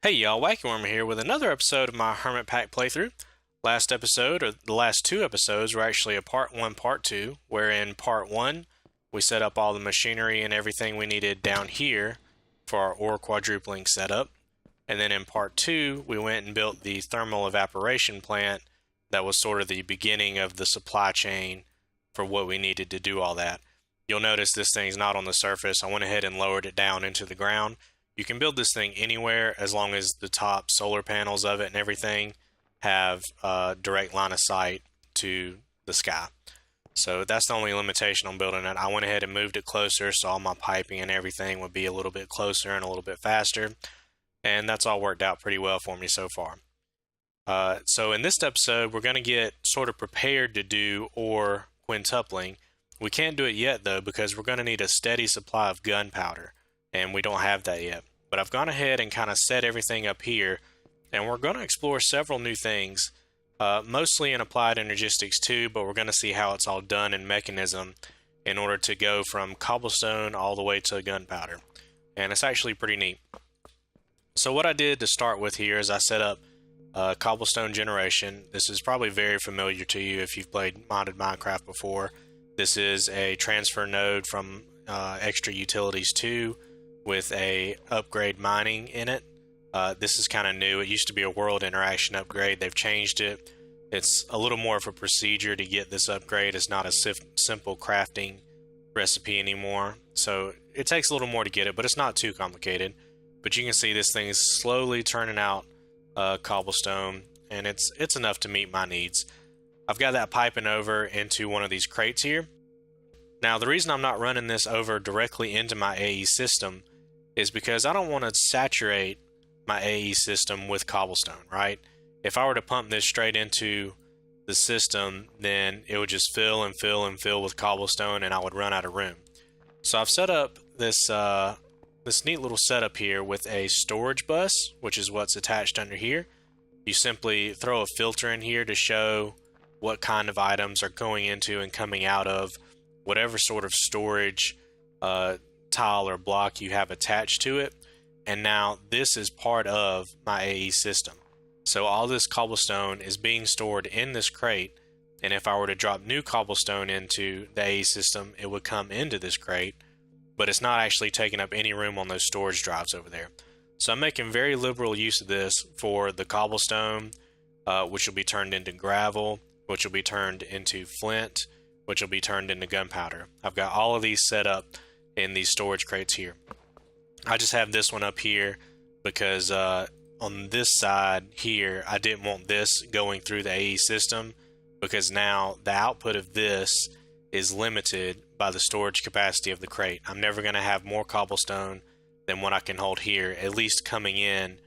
Hey y'all, Wacky here with another episode of my HermitPack playthrough. Last episode, or the last two episodes, were actually a part 1, part 2, where in part 1, we set up all the machinery and everything we needed down here for our ore quadrupling setup. And then in part 2, we went and built the thermal evaporation plant that was sort of the beginning of the supply chain for what we needed to do all that. You'll notice this thing's not on the surface. I went ahead and lowered it down into the ground. You can build this thing anywhere as long as the top solar panels of it and everything have a direct line of sight to the sky. So that's the only limitation on building it. I went ahead and moved it closer so all my piping and everything would be a little bit closer and a little bit faster. And that's all worked out pretty well for me so far. So in this episode, we're going to get sort of prepared to do ore quintupling. We can't do it yet though because we're going to need a steady supply of gunpowder. And we don't have that yet. But I've gone ahead and kind of set everything up here, and we're going to explore several new things, mostly in Applied Energistics too, but we're going to see how it's all done in Mekanism in order to go from cobblestone all the way to gunpowder. And it's actually pretty neat. So what I did to start with here is I set up cobblestone generation. This is probably very familiar to you if you've played modded Minecraft before. This is a transfer node from Extra Utilities 2 with a upgrade mining in it. This is kind of new. It used to be a world interaction upgrade. They've changed it. It's a little more of a procedure to get this upgrade. It's not a simple crafting recipe anymore. So it takes a little more to get it, but it's not too complicated. But you can see this thing is slowly turning out cobblestone, and it's enough to meet my needs. I've got that piping over into one of these crates here. Now, the reason I'm not running this over directly into my AE system is because I don't want to saturate my AE system with cobblestone, right? If I were to pump this straight into the system, then it would just fill and fill and fill with cobblestone and I would run out of room. So I've set up this this neat little setup here with a storage bus, which is what's attached under here. You simply throw a filter in here to show what kind of items are going into and coming out of whatever sort of storage tile or block you have attached to it. And now this is part of my AE system. So all this cobblestone is being stored in this crate, and if I were to drop new cobblestone into the AE system, it would come into this crate, but it's not actually taking up any room on those storage drives over there. So I'm making very liberal use of this for the cobblestone, which will be turned into gravel, which will be turned into flint, which will be turned into gunpowder. I've got all of these set up in these storage crates here. I just have this one up here because on this side here, I didn't want this going through the AE system because now the output of this is limited by the storage capacity of the crate. I'm never going to have more cobblestone than what I can hold here, at least coming in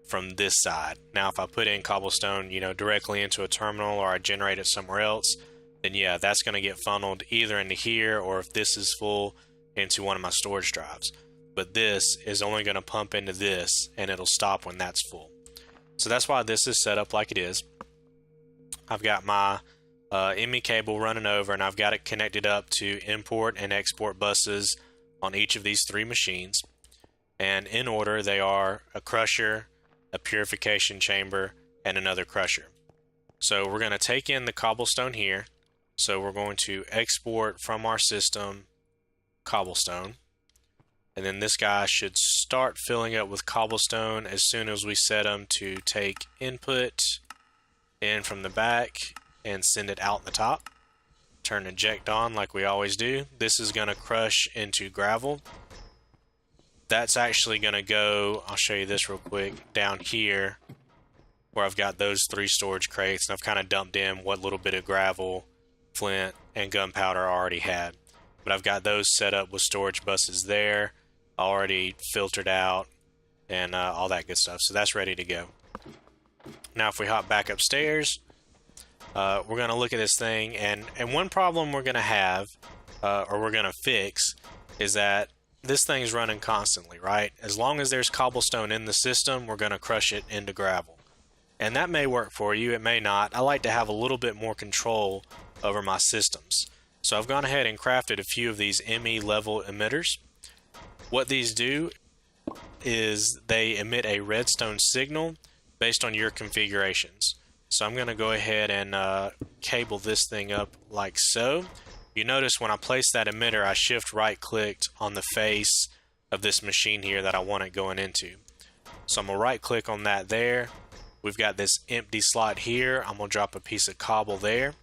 from this side. Now, if I put in cobblestone, directly into a terminal or I generate it somewhere else, then yeah, that's going to get funneled either into here or if this is full, into one of my storage drives. But this is only going to pump into this and it'll stop when that's full. So that's why this is set up like it is. I've got my ME cable running over and I've got it connected up to import and export buses on each of these three machines. And in order, they are a crusher, a purification chamber, and another crusher. So we're going to take in the cobblestone here. So we're going to export from our system cobblestone, and then this guy should start filling up with cobblestone as soon as we set him to take input in from the back and send it out the top. Turn eject on like we always do. This is going to crush into gravel. That's actually going to go, I'll show you this real quick, down here where I've got those three storage crates and I've kind of dumped in what little bit of gravel, flint, and gunpowder I already had. But I've got those set up with storage buses there, already filtered out, and all that good stuff. So that's ready to go. Now if we hop back upstairs, we're going to look at this thing, and one problem we're going to have, or we're going to fix, is that this thing's running constantly, right? As long as there's cobblestone in the system, we're going to crush it into gravel. And that may work for you, it may not. I like to have a little bit more control over my systems. So I've gone ahead and crafted a few of these ME level emitters. What these do is they emit a redstone signal based on your configurations. So I'm going to go ahead and cable this thing up like so. You notice when I place that emitter, I shift right clicked on the face of this machine here that I want it going into. So I'm going to right click on that there. We've got this empty slot here. I'm going to drop a piece of cobble there.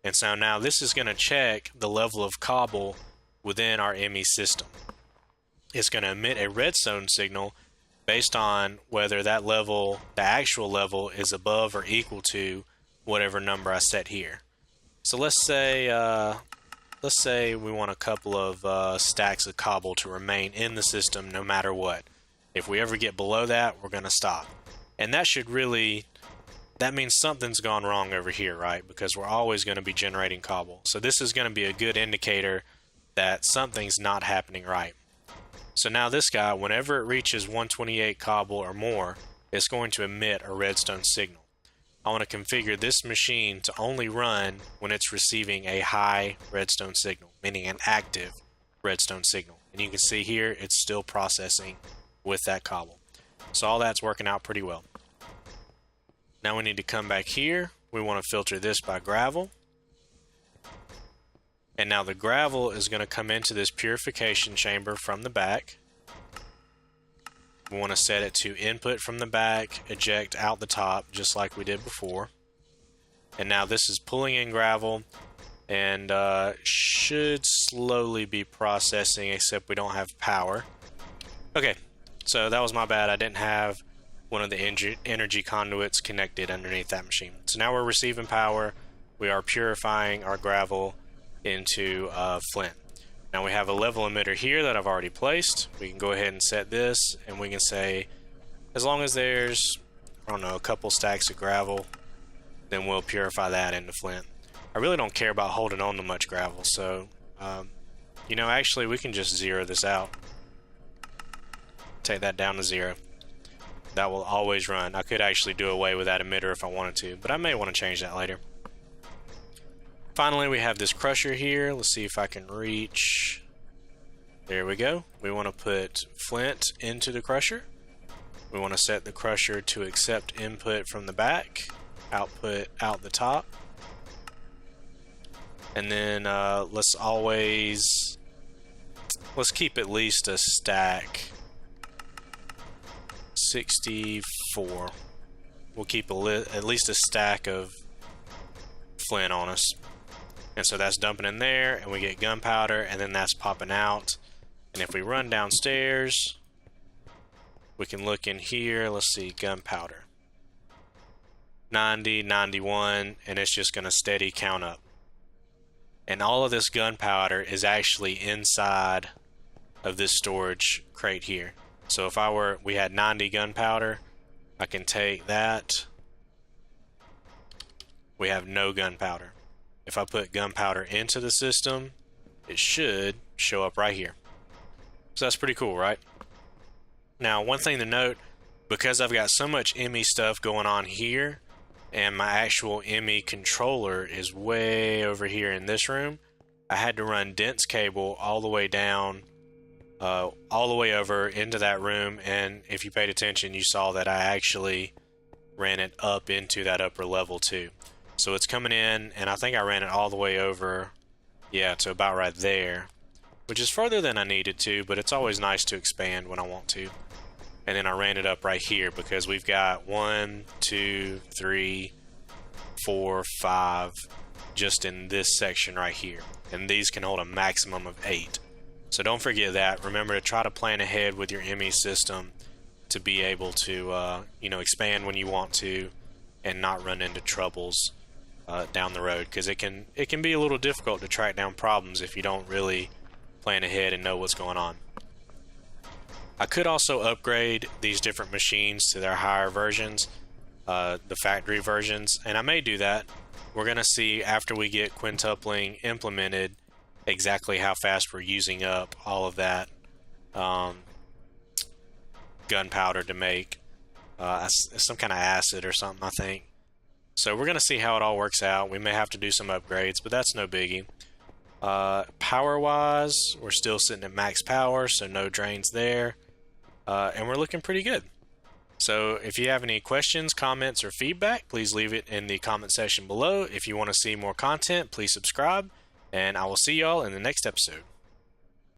And so now this is going to check the level of cobble within our ME system. It's going to emit a redstone signal based on whether that level, the actual level, is above or equal to whatever number I set here. So let's say we want a couple of stacks of cobble to remain in the system no matter what. If we ever get below that, we're going to stop. And that means something's gone wrong over here, right? Because we're always going to be generating cobble. So this is going to be a good indicator that something's not happening right. So now this guy, whenever it reaches 128 cobble or more, it's going to emit a redstone signal. I want to configure this machine to only run when it's receiving a high redstone signal, meaning an active redstone signal. And you can see here, it's still processing with that cobble. So all that's working out pretty well. Now we need to come back here. We want to filter this by gravel. And now the gravel is going to come into this purification chamber from the back. We want to set it to input from the back, eject out the top, just like we did before. And now this is pulling in gravel and should slowly be processing, except we don't have power. Okay, so that was my bad. I didn't have one of the energy conduits connected underneath that machine. So now we're receiving power. We are purifying our gravel into flint. Now we have a level emitter here that I've already placed. We can go ahead and set this, and we can say as long as there's, I don't know, a couple stacks of gravel, then we'll purify that into flint. I really don't care about holding on to much gravel, so you know, actually we can just zero this out. Take that down to 0. That will always run. I could actually do away with that emitter if I wanted to, but I may want to change that later. Finally, we have this crusher here. Let's see if I can reach. There we go. We want to put flint into the crusher. We want to set the crusher to accept input from the back, output out the top. And then let's keep at least a stack. 64. We'll keep at least a stack of flint on us. And so that's dumping in there, and we get gunpowder, and then that's popping out. And if we run downstairs, we can look in here. Let's see, gunpowder. 90, 91, and it's just going to steady count up. And all of this gunpowder is actually inside of this storage crate here. So if we had 90 gunpowder, I can take that. We have no gunpowder. If I put gunpowder into the system, it should show up right here. So that's pretty cool, right? Now, one thing to note, because I've got so much ME stuff going on here, and my actual ME controller is way over here in this room, I had to run dense cable all the way down, all the way over into that room, and if you paid attention, you saw that I actually ran it up into that upper level too. So it's coming in, and I think I ran it all the way over, yeah, to about right there, which is further than I needed to, but it's always nice to expand when I want to. And then I ran it up right here because we've got 1, 2, 3, 4, 5 just in this section right here. And these can hold a maximum of 8. So don't forget that. Remember to try to plan ahead with your ME system to be able to expand when you want to and not run into troubles down the road, because it can be a little difficult to track down problems if you don't really plan ahead and know what's going on. I could also upgrade these different machines to their higher versions, the factory versions, and I may do that. We're going to see after we get quintupling implemented exactly how fast we're using up all of that gunpowder to make some kind of acid or something, I think. So we're going to see how it all works out. We may have to do some upgrades, but that's no biggie. Power-wise, we're still sitting at max power, so no drains there. and we're looking pretty good. So if you have any questions, comments, or feedback, please leave it in the comment section below. If you want to see more content, please subscribe, and I will see y'all in the next episode.